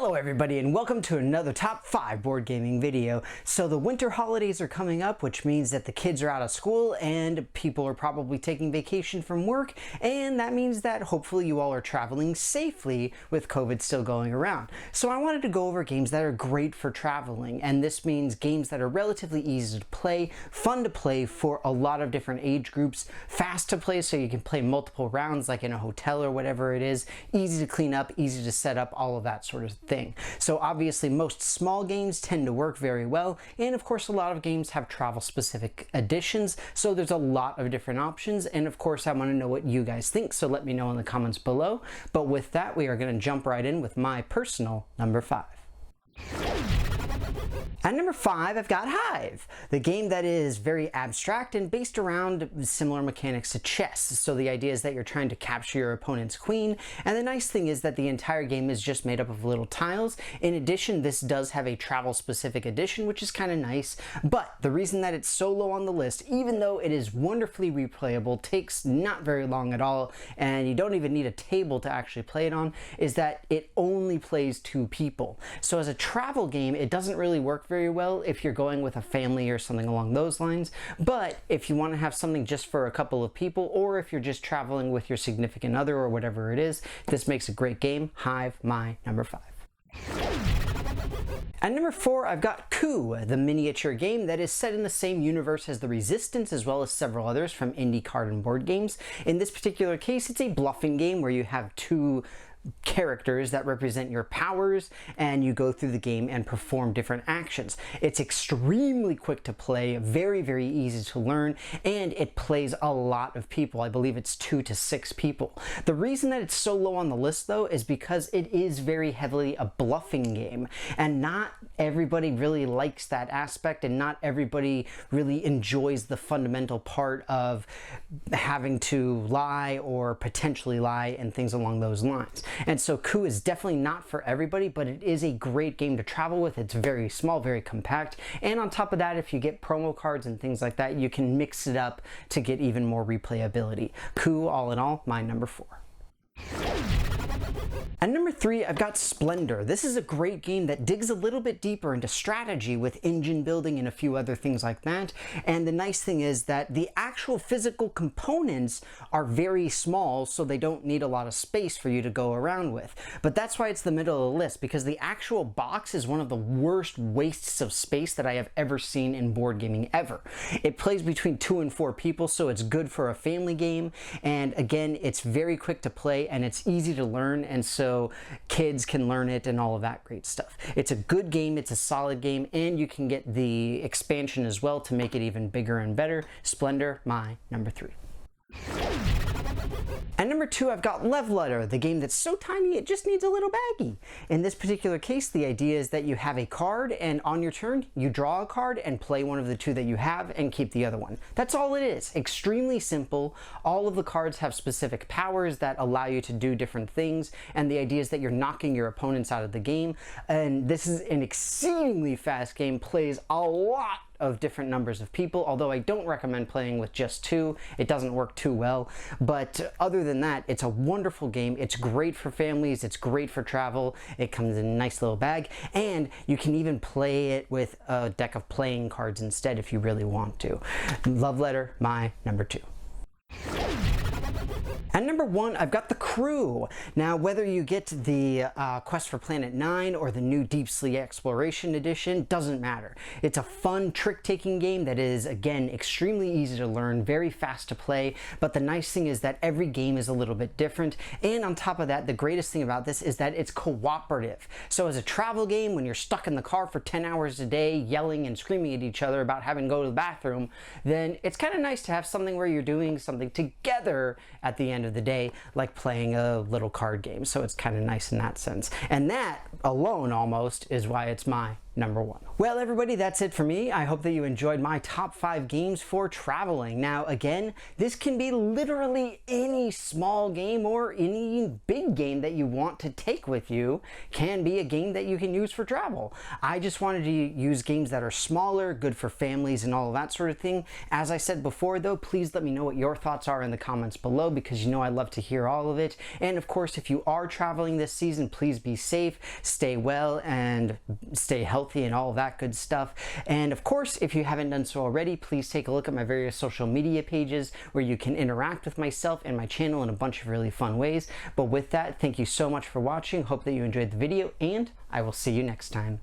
Hello everybody and welcome to another top 5 board gaming video. So the winter holidays are coming up, which means that the kids are out of school and people are probably taking vacation from work, and that means that hopefully you all are traveling safely with COVID still going around. So I wanted to go over games that are great for traveling, and this means games that are relatively easy to play, fun to play for a lot of different age groups, fast to play so you can play multiple rounds like in a hotel or whatever it is, easy to clean up, easy to set up, all of that sort of thing. So obviously most small games tend to work very well, and of course a lot of games have travel specific editions, so there's a lot of different options, and of course I want to know what you guys think, so let me know in the comments below. But with that, we are going to jump right in with my personal number 5. At number 5, I've got Hive, the game that is very abstract and based around similar mechanics to chess. So the idea is that you're trying to capture your opponent's queen, and the nice thing is that the entire game is just made up of little tiles. In addition, this does have a travel specific edition, which is kind of nice, but the reason that it's so low on the list, even though it is wonderfully replayable, takes not very long at all, and you don't even need a table to actually play it on, is that it only plays 2 people. So as a travel game, it doesn't really work very well if you're going with a family or something along those lines, but if you want to have something just for a couple of people, or if you're just traveling with your significant other or whatever it is, this makes a great game. Hive, my number 5. At number 4, I've got Coup, the miniature game that is set in the same universe as the Resistance, as well as several others from indie card and board games. In this particular case, it's a bluffing game where you have 2 characters that represent your powers, and you go through the game and perform different actions. It's extremely quick to play, very easy to learn, and it plays a lot of people. I believe it's 2 to 6 people. The reason that it's so low on the list though is because it is very heavily a bluffing game, and not everybody really likes that aspect, and not everybody really enjoys the fundamental part of having to lie or potentially lie and things along those lines. And so Coup is definitely not for everybody, but it is a great game to travel with. It's very small, very compact, and on top of that, if you get promo cards and things like that, you can mix it up to get even more replayability. Coup, all in all, my number 4. At number 3, I've got Splendor. This is a great game that digs a little bit deeper into strategy with engine building and a few other things like that. And the nice thing is that the actual physical components are very small, so they don't need a lot of space for you to go around with. But that's why it's the middle of the list, because the actual box is one of the worst wastes of space that I have ever seen in board gaming ever. It plays between 2 and 4 people, so it's good for a family game. And again, it's very quick to play and it's easy to learn, and so kids can learn it and all of that great stuff. It's a good game, it's a solid game, and you can get the expansion as well to make it even bigger and better. Splendor, my number 3. At number 2, I've got Love Letter, the game that's so tiny it just needs a little baggie. In this particular case, the idea is that you have a card, and on your turn, you draw a card and play one of the 2 that you have and keep the other one. That's all it is. Extremely simple. All of the cards have specific powers that allow you to do different things, and the idea is that you're knocking your opponents out of the game. And this is an exceedingly fast game, plays a lot of different numbers of people, although I don't recommend playing with just 2. It doesn't work too well. But other than that, it's a wonderful game. It's great for families, it's great for travel, it comes in a nice little bag, and you can even play it with a deck of playing cards instead if you really want to. Love Letter, my number 2. At number 1, I've got the Crew. Now, whether you get the Quest for Planet 9 or the new Deep Sea Exploration Edition, doesn't matter. It's a fun trick-taking game that is, again, extremely easy to learn, very fast to play, but the nice thing is that every game is a little bit different, and on top of that, the greatest thing about this is that it's cooperative. So as a travel game, when you're stuck in the car for 10 hours a day, yelling and screaming at each other about having to go to the bathroom, then it's kind of nice to have something where you're doing something together at the end of the day, like playing a little card game. So it's kind of nice in that sense. And that alone almost is why it's my number 1. Well, everybody, that's it for me. I hope that you enjoyed my top 5 games for traveling. Now, again, this can be literally any small game or any big game that you want to take with you can be a game that you can use for travel. I just wanted to use games that are smaller, good for families and all of that sort of thing. As I said before, though, please let me know what your thoughts are in the comments below, because you know I love to hear all of it. And of course, if you are traveling this season, please be safe, stay well, and stay healthy and all of that good stuff. And of course, if you haven't done so already, please take a look at my various social media pages where you can interact with myself and my channel in a bunch of really fun ways. But with that, thank you so much for watching. Hope that you enjoyed the video, and I will see you next time.